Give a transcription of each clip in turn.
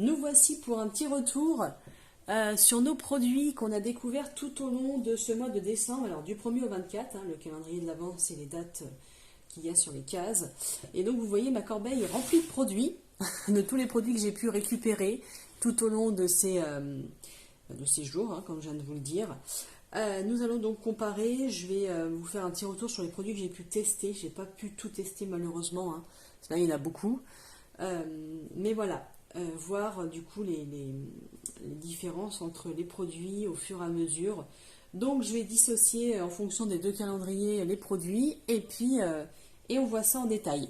Nous voici pour un petit retour sur nos produits qu'on a découverts tout au long de ce mois de décembre. Alors du 1er au 24, le calendrier de l'Avent, c'est les dates qu'il y a sur les cases. Et donc vous voyez, ma corbeille est remplie de produits, de tous les produits que j'ai pu récupérer tout au long de ces jours, comme je viens de vous le dire. Nous allons donc comparer. Je vais vous faire un petit retour sur les produits que j'ai pu tester. J'ai pas pu tout tester malheureusement, parce que là il y en a beaucoup. Mais voilà, voir du coup les différences entre les produits au fur et à mesure. Donc je vais dissocier en fonction des deux calendriers les produits et puis et on voit ça en détail.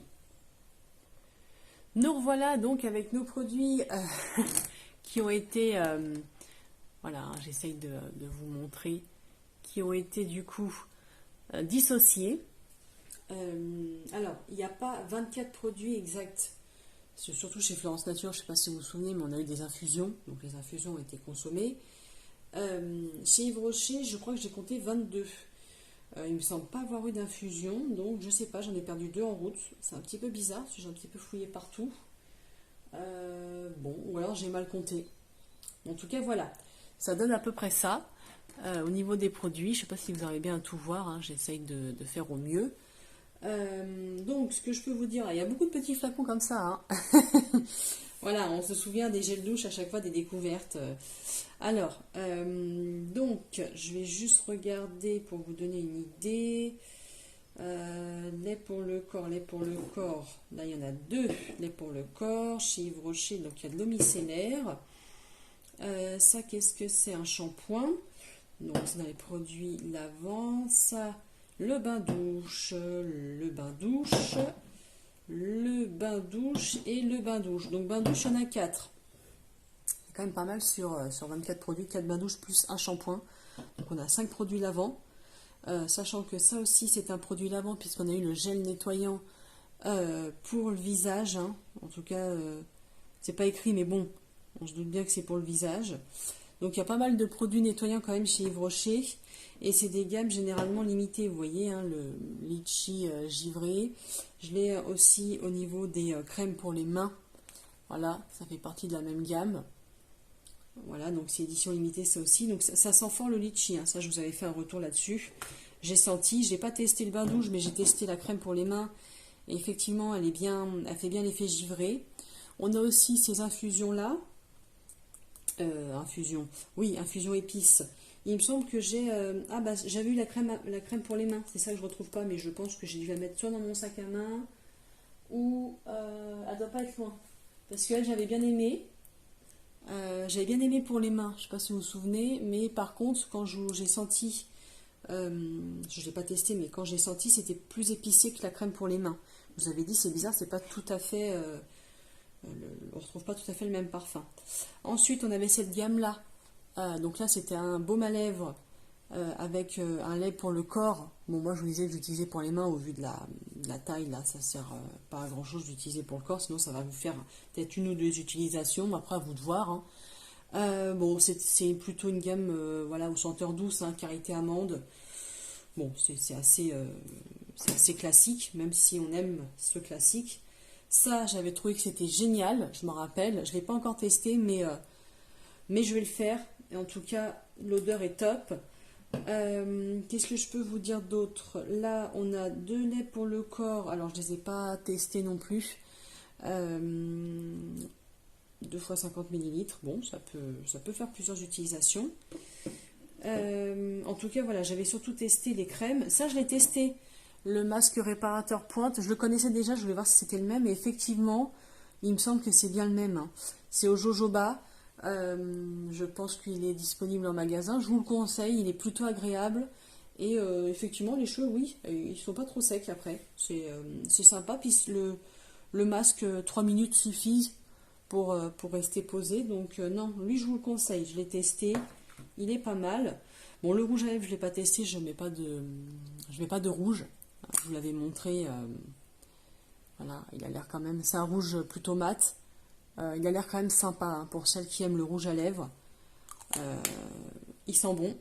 Nous revoilà donc avec nos produits qui ont été, voilà, j'essaye de vous montrer, qui ont été du coup dissociés. Alors, il n'y a pas 24 produits exacts. Surtout chez Florence Nature, je ne sais pas si vous vous souvenez, mais on a eu des infusions, donc les infusions ont été consommées. Chez Yves Rocher, je crois que j'ai compté 22. Il ne me semble pas avoir eu d'infusion, donc je ne sais pas, j'en ai perdu 2 en route. C'est un petit peu bizarre, parce que j'ai un petit peu fouillé partout. Bon, ou alors j'ai mal compté. En tout cas, voilà, ça donne à peu près ça. Au niveau des produits, je ne sais pas si vous arrivez bien à tout voir, j'essaye de faire au mieux. Donc, ce que je peux vous dire, il y a beaucoup de petits flacons comme ça. Voilà, on se souvient des gels douche à chaque fois des découvertes. Alors, donc, je vais juste regarder pour vous donner une idée. Lait pour le corps, lait pour le corps. Là, il y en a 2 lait pour le corps chez Yves Rocher. Donc, il y a de l'eau micellaire. Ça, qu'est-ce que c'est? Un shampoing. Donc, c'est dans les produits lavants. Ça, le bain-douche, le bain-douche, le bain-douche et le bain-douche. Donc, bain-douche, il y en a 4. C'est quand même pas mal sur 24 produits. 4 bain-douches plus un shampoing. Donc, on a 5 produits lavants. Sachant que ça aussi, c'est un produit lavant puisqu'on a eu le gel nettoyant pour le visage. En tout cas, c'est pas écrit, mais bon, on se doute bien que c'est pour le visage. Donc, il y a pas mal de produits nettoyants quand même chez Yves Rocher. Et c'est des gammes généralement limitées. Vous voyez, le litchi givré. Je l'ai aussi au niveau des crèmes pour les mains. Voilà, ça fait partie de la même gamme. Voilà, donc c'est édition limitée ça aussi. Donc ça sent fort le litchi. Ça, je vous avais fait un retour là-dessus. J'ai senti, j'ai pas testé le bain-douche, mais j'ai testé la crème pour les mains. Et effectivement, elle fait bien l'effet givré. On a aussi ces infusions-là. Infusion épices. Il me semble que j'avais eu la crème pour les mains. C'est ça que je retrouve pas, mais je pense que j'ai dû la mettre soit dans mon sac à main ou elle doit pas être loin. Parce que j'avais bien aimé. J'avais bien aimé pour les mains. Je sais pas si vous vous souvenez, mais par contre, quand j'ai senti, je ne l'ai pas testé, mais quand j'ai senti, c'était plus épicé que la crème pour les mains. Vous avez dit, c'est bizarre, c'est pas tout à fait, on retrouve pas tout à fait le même parfum. Ensuite, on avait cette gamme-là. Donc là, c'était un baume à lèvres avec un lait pour le corps. Bon, moi, je vous disais que j'utilisais pour les mains au vu de la taille. Là, ça sert pas à grand-chose d'utiliser pour le corps. Sinon, ça va vous faire peut-être 1 ou 2 utilisations. Mais après, à vous de voir. Bon, c'est plutôt une gamme aux senteurs douces, karité amande. Bon, c'est assez classique, même si on aime ce classique. Ça, j'avais trouvé que c'était génial. Je me rappelle. Je ne l'ai pas encore testé, mais je vais le faire. Et en tout cas, l'odeur est top. Qu'est-ce que je peux vous dire d'autre? Là, on a 2 laits pour le corps. Alors, je ne les ai pas testés non plus. 2 fois 50 ml. Bon, ça peut faire plusieurs utilisations. En tout cas, voilà, j'avais surtout testé les crèmes. Ça, je l'ai testé. Le masque réparateur pointe. Je le connaissais déjà. Je voulais voir si c'était le même. Et effectivement, il me semble que c'est bien le même. C'est au jojoba. Je pense qu'il est disponible en magasin. Je vous le conseille, il est plutôt agréable. Et effectivement, les cheveux, oui, ils sont pas trop secs après. C'est sympa. Puis le masque, 3 minutes suffisent pour rester posé. Donc non, lui, je vous le conseille. Je l'ai testé. Il est pas mal. Bon, le rouge à lèvres, je ne l'ai pas testé. Je mets pas de rouge. Je vous l'avais montré. Voilà, il a l'air quand même... C'est un rouge plutôt mat. Il a l'air quand même sympa pour celles qui aiment le rouge à lèvres. Il sent bon.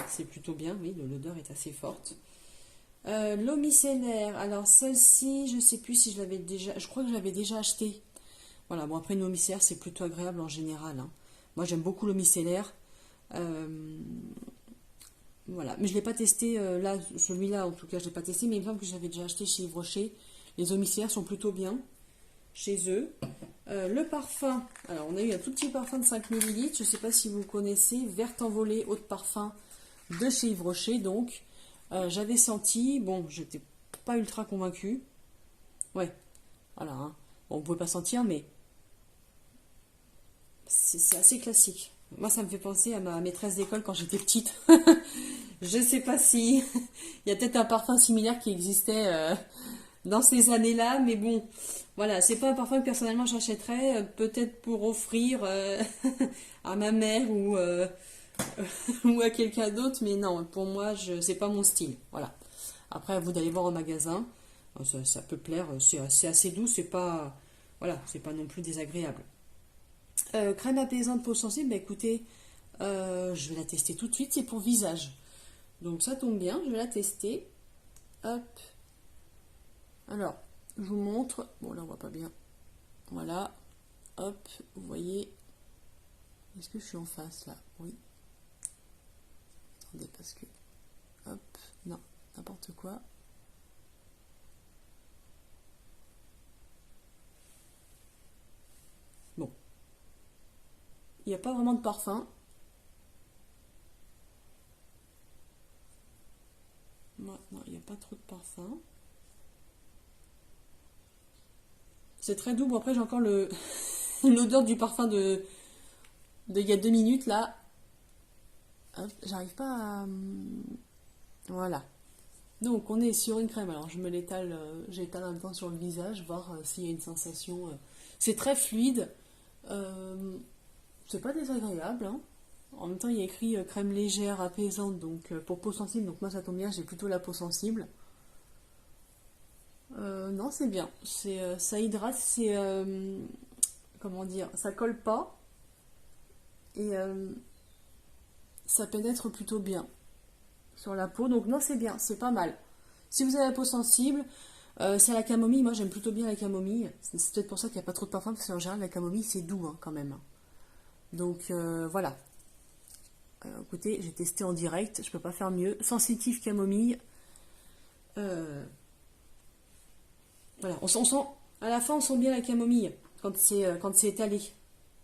C'est plutôt bien, oui, l'odeur est assez forte. L'eau micellaire, alors celle-ci, je ne sais plus si je l'avais déjà... Je crois que je l'avais déjà acheté. Voilà, bon après une eau micellaire c'est plutôt agréable en général, hein. Moi j'aime beaucoup l'eau micellaire. Voilà, mais je ne l'ai pas testé, là, celui-là en tout cas je ne l'ai pas testé, mais il me semble que j'avais déjà acheté chez Yves Rocher. Les eaux micellaires sont plutôt bien chez eux. Le parfum, alors on a eu un tout petit parfum de 5 ml, je ne sais pas si vous connaissez, Verte Envolée Eau de Parfum de chez Yves Rocher, donc j'avais senti, bon, j'étais pas ultra convaincue. Ouais, voilà, hein. Bon, on pouvait pas sentir, mais c'est assez classique. Moi, ça me fait penser à ma maîtresse d'école quand j'étais petite. Je sais pas si il y a peut-être un parfum similaire qui existait dans ces années-là, mais bon, voilà, c'est pas un parfum que personnellement j'achèterais, peut-être pour offrir à ma mère ou à quelqu'un d'autre, mais non, pour moi, c'est pas mon style. Voilà. Après, à vous d'aller voir au magasin, ça peut plaire, c'est assez doux, c'est pas, voilà, c'est pas non plus désagréable. Crème apaisante peau sensible, bah écoutez, je vais la tester tout de suite, c'est pour visage. Donc ça tombe bien, je vais la tester. Hop. Alors, je vous montre. Bon, là, on voit pas bien. Voilà. Hop, vous voyez. Est-ce que je suis en face, là? Oui. Attendez, parce que... Hop. Non, n'importe quoi. Bon. Il n'y a pas vraiment de parfum. Non, il n'y a pas trop de parfum. C'est très doux. Bon, après, j'ai encore l'odeur du parfum de il y a 2 minutes, là. Hop, j'arrive pas à... Voilà. Donc, on est sur une crème. Alors, je me l'étale, j'étale en même temps sur le visage, voir s'il y a une sensation. C'est très fluide. C'est pas désagréable, hein. En même temps, il y a écrit crème légère, apaisante, donc pour peau sensible. Donc, moi, ça tombe bien, j'ai plutôt la peau sensible. Non, c'est bien. Ça hydrate, comment dire, ça colle pas et ça pénètre plutôt bien sur la peau. Donc non, c'est bien, c'est pas mal. Si vous avez la peau sensible, c'est la camomille. Moi, j'aime plutôt bien la camomille. C'est peut-être pour ça qu'il n'y a pas trop de parfum, parce qu'en général, la camomille, c'est doux, hein, quand même. Donc voilà. Écoutez, j'ai testé en direct, je peux pas faire mieux. Sensitif camomille. Voilà, on sent, à la fin, on sent bien la camomille quand c'est étalé.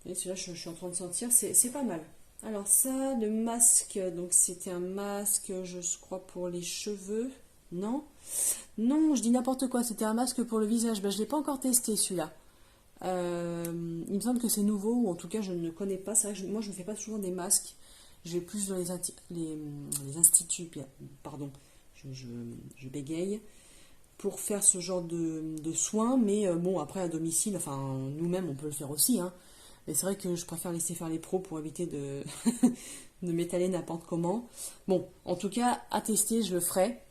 Et là, je suis en train de sentir, c'est pas mal. Alors ça, le masque, donc c'était un masque, je crois, pour les cheveux. Non? Non, je dis n'importe quoi, c'était un masque pour le visage. Ben, je ne l'ai pas encore testé celui-là. Il me semble que c'est nouveau, ou en tout cas je ne connais pas. C'est vrai que moi je ne fais pas souvent des masques. Je vais plus dans les instituts, pardon, je bégaye, pour faire ce genre de soins. Mais bon, après à domicile, enfin nous-mêmes on peut le faire aussi, hein. Mais c'est vrai que je préfère laisser faire les pros pour éviter de, de m'étaler n'importe comment. Bon, en tout cas, à tester, je le ferai.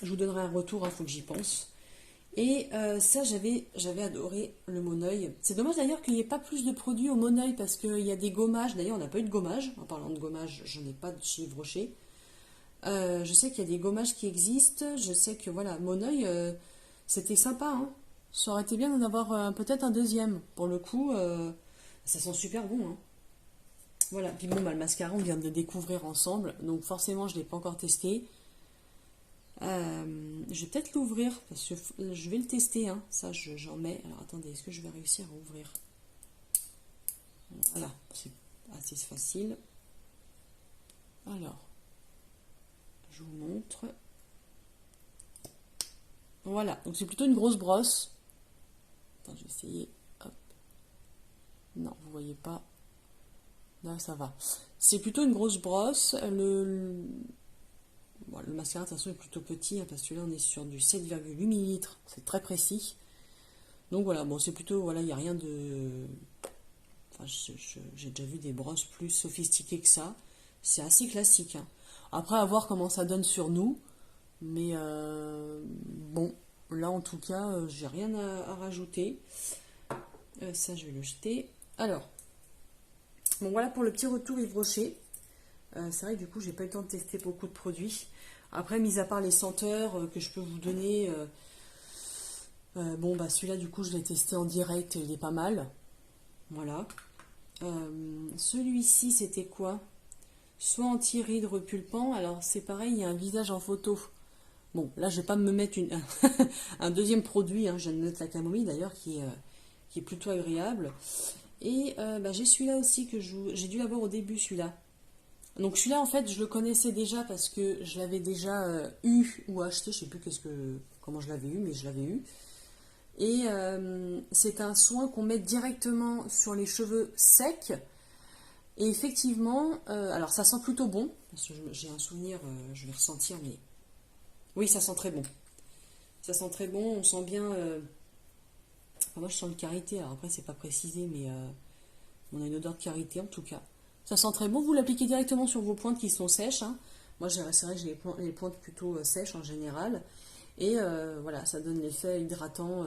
Je vous donnerai un retour, il faut que j'y pense. Et ça, j'avais adoré le Moneuil. C'est dommage d'ailleurs qu'il n'y ait pas plus de produits au Moneuil parce qu'il y a des gommages. D'ailleurs, on n'a pas eu de gommage. En parlant de gommage, je n'ai pas de chez Yves Rocher. Je sais qu'il y a des gommages qui existent. Je sais que voilà, Moneuil, c'était sympa, hein. Ça aurait été bien d'en avoir peut-être un deuxième. Pour le coup, ça sent super bon, hein. Voilà, puis bon, bah, le mascara, on vient de le découvrir ensemble. Donc forcément, je ne l'ai pas encore testé. Je vais peut-être l'ouvrir parce que je vais le tester, hein. Ça j'en mets. Alors attendez, est-ce que je vais réussir à ouvrir? Voilà, c'est assez facile. Alors, je vous montre. Voilà, donc c'est plutôt une grosse brosse. Attends, je vais essayer. Hop. Non, vous voyez pas. Là, ça va. C'est plutôt une grosse brosse. Bon, le mascara de toute façon est plutôt petit, hein, parce que là on est sur du 7,8 ml, c'est très précis. Donc voilà, bon c'est plutôt, voilà, il n'y a rien de... Enfin, j'ai déjà vu des brosses plus sophistiquées que ça. C'est assez classique, hein. Après, à voir comment ça donne sur nous. Mais bon, là en tout cas, j'ai rien à rajouter. Ça, je vais le jeter. Alors, bon voilà pour le petit retour Yves Rocher. C'est vrai que du coup, j'ai pas eu le temps de tester beaucoup de produits. Après, mis à part les senteurs que je peux vous donner, Bon, bah celui-là, du coup, je l'ai testé en direct, il est pas mal. Voilà. Celui-ci, c'était quoi? Soit anti-rides repulpant. Alors, c'est pareil, il y a un visage en photo. Bon, là, je vais pas me mettre un deuxième produit. Hein, je viens de mettre la camomille, d'ailleurs, qui est plutôt agréable. Et bah, j'ai celui-là aussi que j'ai dû l'avoir au début, celui-là. Donc celui-là, en fait, je le connaissais déjà parce que je l'avais déjà eu ou acheté. Je sais plus comment je l'avais eu, mais je l'avais eu. Et c'est un soin qu'on met directement sur les cheveux secs. Et effectivement, alors ça sent plutôt bon. Parce que j'ai un souvenir, je vais ressentir, mais oui, ça sent très bon. Ça sent très bon, on sent bien. Enfin, moi, je sens le karité. Alors après, c'est pas précisé, mais on a une odeur de karité en tout cas. Ça sent très bon. Vous l'appliquez directement sur vos pointes qui sont sèches. Hein. Moi, c'est vrai que j'ai les pointes plutôt sèches en général. Et voilà, ça donne l'effet hydratant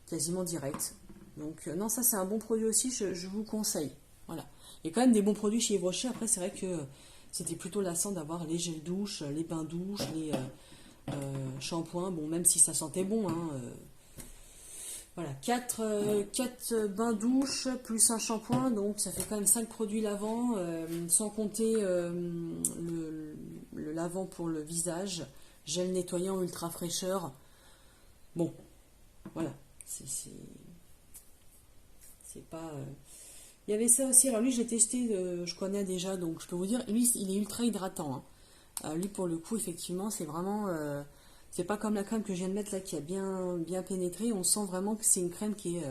quasiment direct. Donc, non, ça, c'est un bon produit aussi. Je vous conseille. Voilà. Il y a quand même des bons produits chez Yves Rocher. Après, c'est vrai que c'était plutôt lassant d'avoir les gels douche, les bains douche, les shampoings. Bon, même si ça sentait bon, hein, voilà, 4 bains douche plus un shampoing, donc ça fait quand même 5 produits lavants, sans compter le lavant pour le visage, gel nettoyant ultra fraîcheur. Bon, voilà, c'est pas... Il y avait ça aussi, alors lui j'ai testé, je connais déjà, donc je peux vous dire, lui il est ultra hydratant. Hein. Lui pour le coup, effectivement, c'est vraiment... c'est pas comme la crème que je viens de mettre là qui a bien pénétré. On sent vraiment que c'est une crème qui est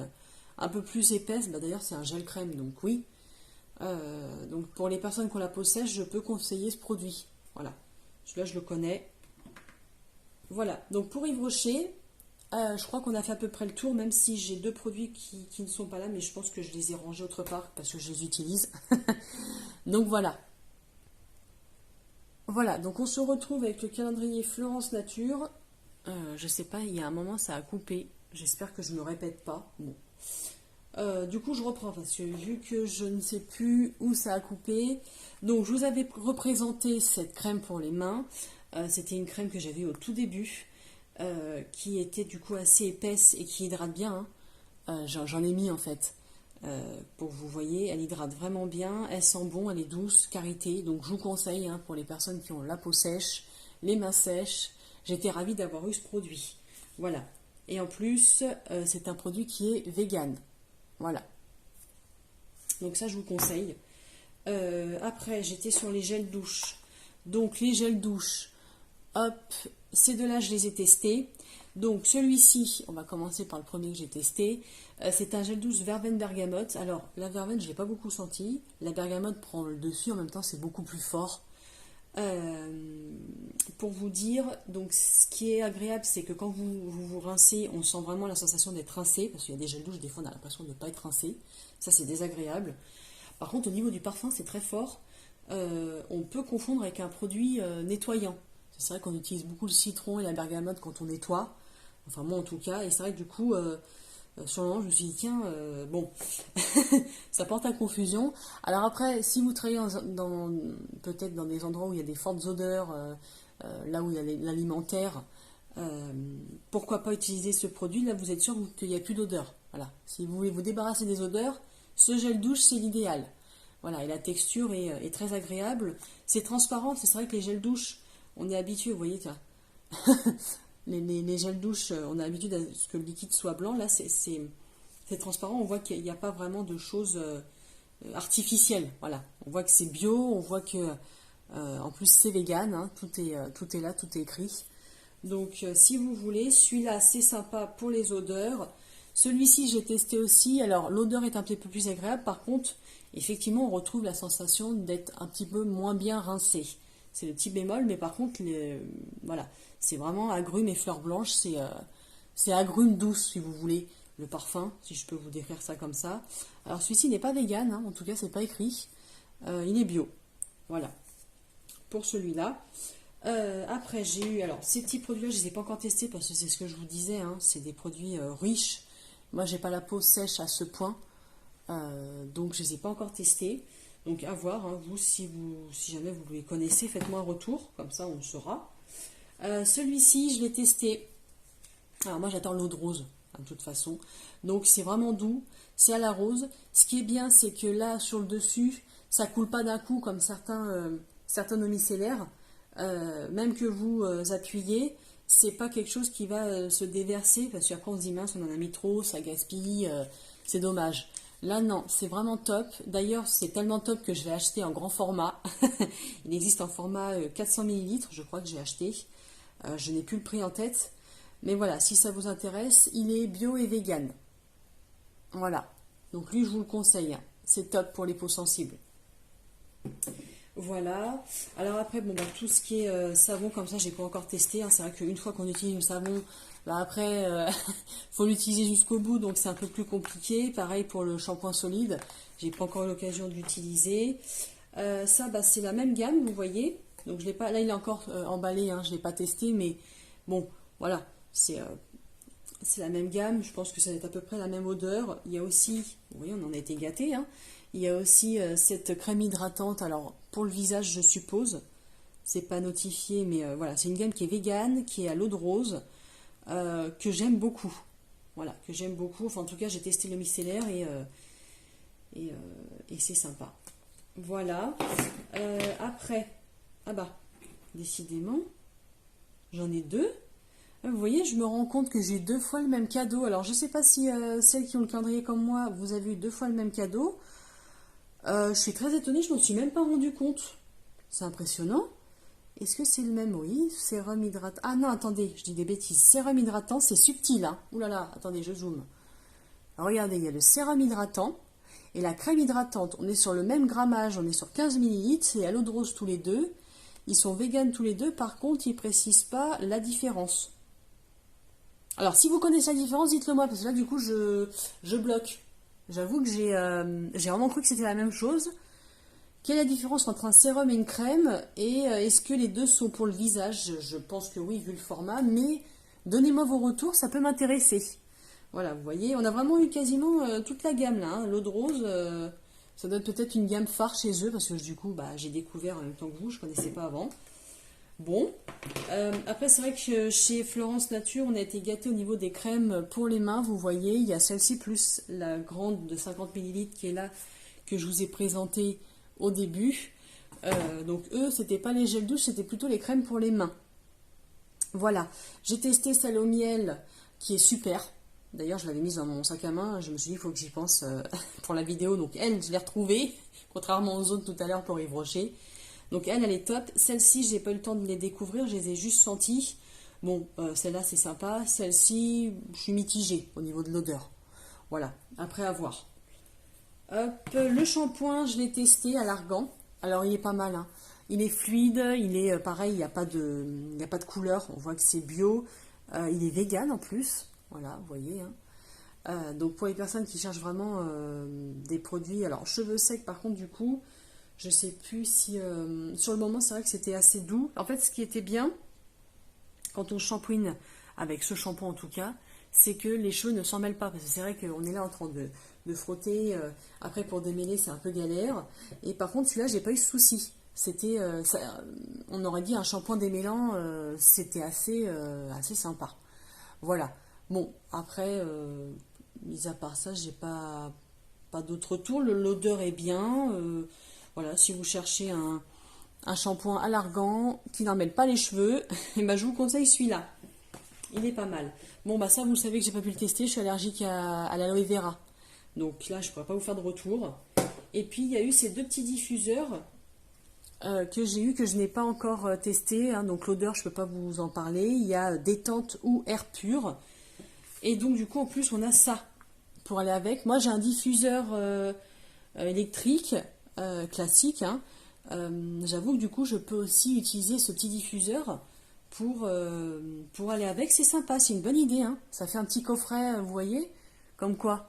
un peu plus épaisse. Bah, d'ailleurs, c'est un gel crème, donc oui. Donc pour les personnes qui ont la peau sèche, je peux conseiller ce produit. Voilà. Celui-là, je le connais. Voilà. Donc pour Yves Rocher, je crois qu'on a fait à peu près le tour, même si j'ai 2 produits qui ne sont pas là, mais je pense que je les ai rangés autre part parce que je les utilise. Donc voilà. Voilà, donc on se retrouve avec le calendrier Florence Nature. Je sais pas, il y a un moment ça a coupé. J'espère que je ne me répète pas. Bon. Du coup, je reprends parce que vu que je ne sais plus où ça a coupé. Donc, je vous avais représenté cette crème pour les mains. C'était une crème que j'avais au tout début, qui était du coup assez épaisse et qui hydrate bien. Hein. J'en ai mis en fait. Pour que vous voyez, elle hydrate vraiment bien, elle sent bon, elle est douce, karité. Donc je vous conseille hein, pour les personnes qui ont la peau sèche, les mains sèches. J'étais ravie d'avoir eu ce produit. Voilà. Et en plus, c'est un produit qui est vegan. Voilà. Donc ça, je vous conseille. Après, j'étais sur les gels douche. Donc les gels douche, hop, ces deux-là, je les ai testés. Donc celui-ci, on va commencer par le premier que j'ai testé. C'est un gel douche verveine bergamote. Alors la verveine, je ne l'ai pas beaucoup senti. La bergamote prend le dessus, en même temps c'est beaucoup plus fort. Pour vous dire, donc ce qui est agréable, c'est que quand vous rincez, on sent vraiment la sensation d'être rincé, parce qu'il y a des gels douche, des fois on a l'impression de ne pas être rincé. Ça c'est désagréable. Par contre, au niveau du parfum, c'est très fort. On peut confondre avec un produit nettoyant. C'est vrai qu'on utilise beaucoup le citron et la bergamote quand on nettoie. Enfin, moi en tout cas. Et c'est vrai que du coup, sur le moment, je me suis dit, tiens, bon, ça porte à confusion. Alors après, si vous travaillez peut-être dans des endroits où il y a des fortes odeurs, là où il y a l'alimentaire, pourquoi pas utiliser ce produit? Là, vous êtes sûr qu'il n'y a plus d'odeur. Voilà. Si vous voulez vous débarrasser des odeurs, ce gel douche, c'est l'idéal. Voilà, et la texture est très agréable. C'est transparent, c'est vrai que les gels douche, on est habitué, vous voyez, les gels douche, on a l'habitude à ce que le liquide soit blanc. Là, c'est transparent, on voit qu'il n'y a pas vraiment de choses artificielles. Voilà, on voit que c'est bio, on voit que, en plus, c'est vegan, hein, tout est là, tout est écrit. Donc, si vous voulez, celui-là, c'est sympa pour les odeurs. Celui-ci, j'ai testé aussi. Alors, l'odeur est un petit peu plus agréable. Par contre, effectivement, on retrouve la sensation d'être un petit peu moins bien rincé. C'est le petit bémol, mais par contre, voilà, c'est vraiment agrumes et fleurs blanches. C'est agrumes douces, si vous voulez, le parfum, si je peux vous décrire ça comme ça. Alors, celui-ci n'est pas vegan, hein, en tout cas, c'est pas écrit. Il est bio. Voilà, pour celui-là. Après, j'ai eu, alors ces petits produits-là, je ne les ai pas encore testés parce que c'est ce que je vous disais, hein, c'est des produits riches. Moi, j'ai pas la peau sèche à ce point, donc je ne les ai pas encore testés. Donc à voir, hein, vous, si jamais vous les connaissez, faites-moi un retour, comme ça on le saura. Celui-ci, je l'ai testé Alors moi j'adore l'eau de rose, hein, de toute façon. Donc c'est vraiment doux, c'est à la rose. Ce qui est bien, c'est que là, sur le dessus, ça coule pas d'un coup comme certains eaux micellaires. Même que vous appuyez, c'est pas quelque chose qui va se déverser, parce qu'après on se dit mince, on en a mis trop, ça gaspille, c'est dommage. Là non, c'est vraiment top. D'ailleurs, c'est tellement top que je l'ai acheté en grand format. Il existe en format 400 millilitres, je crois que j'ai acheté. Je n'ai plus le prix en tête. Mais voilà, si ça vous intéresse, il est bio et vegan. Voilà. Donc lui, je vous le conseille, hein. C'est top pour les peaux sensibles. Voilà. Alors après, bon, bah, tout ce qui est savon, comme ça, j'ai pas encore testé, hein. C'est vrai qu'une fois qu'on utilise le savon, bah, après, faut l'utiliser jusqu'au bout, donc c'est un peu plus compliqué. Pareil pour le shampoing solide, j'ai pas encore eu l'occasion d'utiliser. Ça, bah, c'est la même gamme, vous voyez. Donc je l'ai pas, là il est encore emballé, hein, je l'ai pas testé, mais bon, voilà, c'est la même gamme. Je pense que ça va être à peu près la même odeur. Il y a aussi, vous voyez, on en a été gâtés, hein. Il y a aussi cette crème hydratante. Alors pour le visage, je suppose, c'est pas notifié, mais voilà, c'est une gamme qui est végane, qui est à l'eau de rose, que j'aime beaucoup. Voilà, que j'aime beaucoup. Enfin, en tout cas, j'ai testé le micellaire et c'est sympa. Voilà. Après, ah bah, décidément, j'en ai deux. Vous voyez, je me rends compte que j'ai deux fois le même cadeau. Alors, je ne sais pas si celles qui ont le calendrier comme moi, vous avez eu deux fois le même cadeau. Je suis très étonnée, je ne m'en suis même pas rendu compte. C'est impressionnant. Est-ce que c'est le même? Oui, sérum hydratant. Ah non, attendez, je dis des bêtises. Sérum hydratant, c'est subtil, hein. Ouh là là, attendez, je zoome. Alors, regardez, il y a le sérum hydratant et la crème hydratante. On est sur le même grammage, on est sur 15 millilitres. C'est à l'eau de rose tous les deux. Ils sont véganes tous les deux. Par contre, ils ne précisent pas la différence. Alors, si vous connaissez la différence, dites-le moi, parce que là, du coup, je bloque. J'avoue que j'ai vraiment cru que c'était la même chose. Quelle est la différence entre un sérum et une crème? Et est-ce que les deux sont pour le visage? Je pense que oui, vu le format, mais donnez-moi vos retours, ça peut m'intéresser. Voilà, vous voyez, on a vraiment eu quasiment toute la gamme là, hein. L'eau de rose, ça doit être peut-être une gamme phare chez eux, parce que du coup, bah, j'ai découvert en même temps que vous, je ne connaissais pas avant. Bon, après c'est vrai que chez Florence Nature, on a été gâtés au niveau des crèmes pour les mains. Vous voyez, il y a celle-ci plus la grande de 50 millilitres qui est là, que je vous ai présentée au début. Donc eux, c'était pas les gels douche, c'était plutôt les crèmes pour les mains. Voilà, j'ai testé celle au miel qui est super. D'ailleurs, je l'avais mise dans mon sac à main. Je me suis dit, il faut que j'y pense pour la vidéo. Donc elle, je l'ai retrouvée, contrairement aux autres tout à l'heure pour Yves Rocher. Donc elle est top. Celle-ci, j'ai pas eu le temps de les découvrir, je les ai juste senties. Bon, celle-là, c'est sympa. Celle-ci, je suis mitigée au niveau de l'odeur. Voilà, après à voir. Hop, le shampoing, je l'ai testé à l'argan. Alors, il est pas mal, hein. Il est fluide, il est pareil, il n'y a pas de couleur. On voit que c'est bio. Il est vegan en plus. Voilà, vous voyez, hein. Donc, pour les personnes qui cherchent vraiment des produits... Alors, cheveux secs, par contre, du coup... Je sais plus si... sur le moment, c'est vrai que c'était assez doux. En fait, ce qui était bien, quand on shampooine, avec ce shampoing en tout cas, c'est que les cheveux ne s'en mêlent pas. Parce que c'est vrai qu'on est là en train de frotter. Après, pour démêler, c'est un peu galère. Et par contre, celui-là, j'ai pas eu de souci. C'était... on aurait dit un shampoing démêlant. C'était assez sympa. Voilà. Bon, après, mis à part ça, j'ai pas d'autres tours. L'odeur est bien. Voilà, si vous cherchez un shampoing à l'argan qui n'en mêle pas les cheveux, et ben je vous conseille celui-là. Il est pas mal. Bon, bah ça, vous savez que j'ai pas pu le tester. Je suis allergique à l'aloe vera. Donc là, je pourrais pas vous faire de retour. Et puis, il y a eu ces deux petits diffuseurs que j'ai eu, que je n'ai pas encore testé, hein. Donc l'odeur, je peux pas vous en parler. Il y a détente ou air pur. Et donc, du coup, en plus, on a ça pour aller avec. Moi, j'ai un diffuseur électrique classique, hein. J'avoue que du coup, je peux aussi utiliser ce petit diffuseur pour aller avec. C'est sympa, c'est une bonne idée, hein. Ça fait un petit coffret, vous voyez, comme quoi.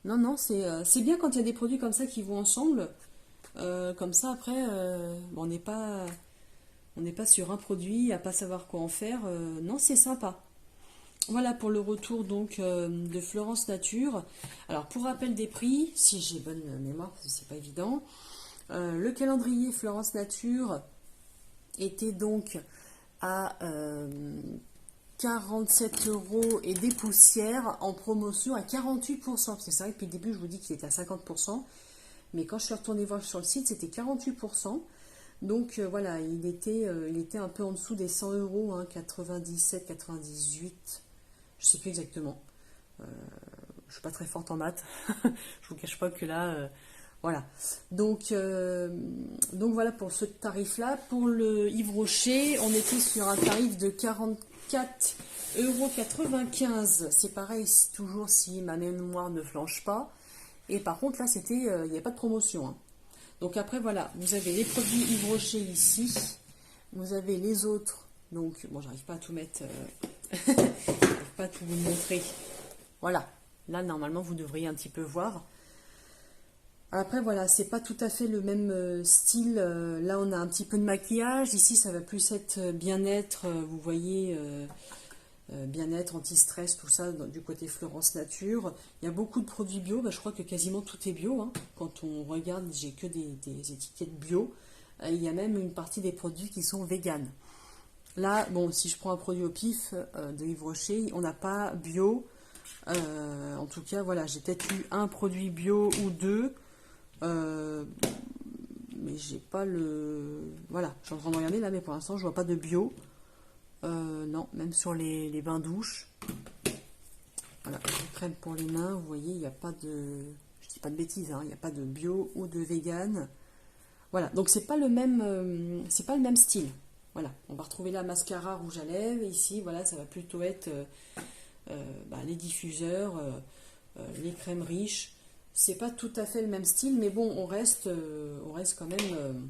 Non, non, c'est bien quand il y a des produits comme ça qui vont ensemble. Comme ça, après, on n'est pas sur un produit à pas savoir quoi en faire. Non, c'est sympa. Voilà pour le retour donc de Florence Nature. Alors pour rappel des prix, si j'ai bonne mémoire, parce que c'est pas évident, le calendrier Florence Nature était donc à 47 euros et des poussières en promotion à 48%. C'est vrai que depuis le début, je vous dis qu'il était à 50%. Mais quand je suis retournée voir sur le site, c'était 48%. Donc voilà, il était un peu en dessous des 100 euros, hein, 97, 98, je ne sais plus exactement. Je ne suis pas très forte en maths. Je vous cache pas que là, voilà. Donc voilà pour ce tarif-là. Pour le Yves Rocher, on était sur un tarif de 44,95 €. C'est pareil, toujours si ma mémoire ne flanche pas. Et par contre, là, c'était, il n'y a pas de promotion, hein. Donc après, voilà, vous avez les produits Yves Rocher ici. Vous avez les autres. Donc, bon, j'arrive pas à tout mettre, j'arrive pas à tout vous montrer. Voilà. Là, normalement, vous devriez un petit peu voir. Après, voilà, c'est pas tout à fait le même style. Là, on a un petit peu de maquillage. Ici, ça va plus être bien-être. Vous voyez, bien-être, anti-stress, tout ça, du côté Florence Nature. Il y a beaucoup de produits bio. Bah, je crois que quasiment tout est bio, hein. Quand on regarde, j'ai que des étiquettes bio. Il y a même une partie des produits qui sont véganes. Là, bon, si je prends un produit au pif de Yves Rocher, on n'a pas bio. En tout cas, voilà, j'ai peut-être eu un produit bio ou deux. Mais j'ai pas le... Voilà, je suis en train de regarder là, mais pour l'instant, je vois pas de bio. Non, même sur les bains douches. Voilà, crème pour les mains, vous voyez, il n'y a pas de... Je dis pas de bêtises, hein, il n'y a pas de bio ou de vegan. Voilà, donc c'est pas le même style. Voilà, on va retrouver la mascara rouge à lèvres. Ici, voilà, ça va plutôt être les diffuseurs, les crèmes riches. C'est pas tout à fait le même style, mais bon, on reste quand même.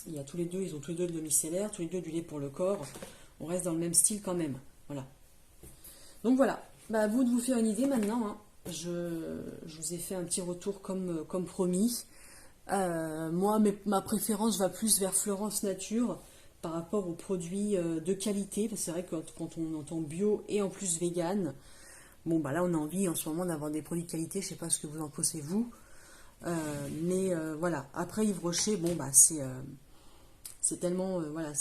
Il y a tous les deux, ils ont tous les deux de l'eau micellaire, tous les deux du lait pour le corps. On reste dans le même style quand même. Voilà. Donc voilà, à vous de vous faire une idée maintenant, hein. Je vous ai fait un petit retour comme promis. Moi, ma préférence va plus vers Florence Nature par rapport aux produits de qualité. Parce que c'est vrai que quand on entend bio et en plus vegan, bon, bah là, on a envie en ce moment d'avoir des produits de qualité. Je sais pas ce que vous en pensez, vous. Mais voilà. Après, Yves Rocher, bon, bah, c'est tellement. Voilà,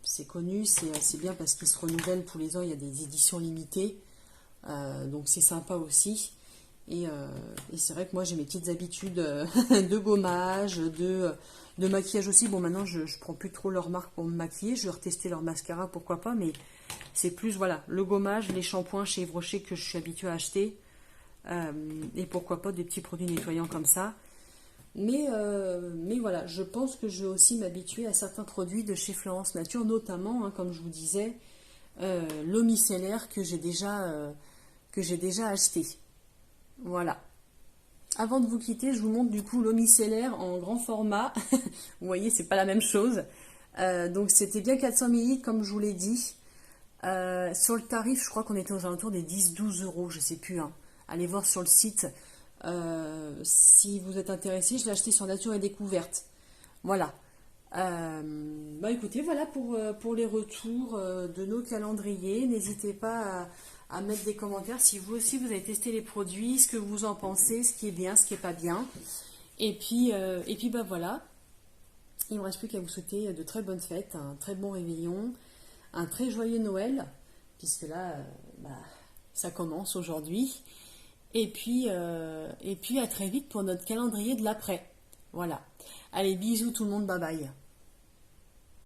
c'est connu. C'est bien parce qu'il se renouvelle tous les ans. Il y a des éditions limitées. Donc, c'est sympa aussi. Et c'est vrai que moi, j'ai mes petites habitudes de gommage, de maquillage aussi. Bon, maintenant, je ne prends plus trop leur marque pour me maquiller. Je vais retester leur mascara, pourquoi pas. Mais c'est plus, voilà, le gommage, les shampoings chez Yves Rocher que je suis habituée à acheter. Et pourquoi pas des petits produits nettoyants comme ça. Mais voilà, je pense que je vais aussi m'habituer à certains produits de chez Florence Nature, notamment, hein, comme je vous disais, l'eau micellaire que j'ai déjà acheté. Voilà. Avant de vous quitter, je vous montre du coup l'eau micellaire en grand format. Vous voyez, c'est pas la même chose. Donc c'était bien 400 ml comme je vous l'ai dit. Sur le tarif, je crois qu'on était aux alentours des 10-12 euros, je sais plus, hein. Allez voir sur le site. Si vous êtes intéressé, je l'ai acheté sur Nature et Découverte. Voilà. Écoutez, voilà pour les retours de nos calendriers. N'hésitez pas à mettre des commentaires si vous aussi vous avez testé les produits, ce que vous en pensez, ce qui est bien, ce qui est pas bien. Et puis voilà. Il ne me reste plus qu'à vous souhaiter de très bonnes fêtes, un très bon réveillon, un très joyeux Noël, puisque là, ça commence aujourd'hui. Et puis à très vite pour notre calendrier de l'après. Voilà. Allez, bisous tout le monde, bye bye.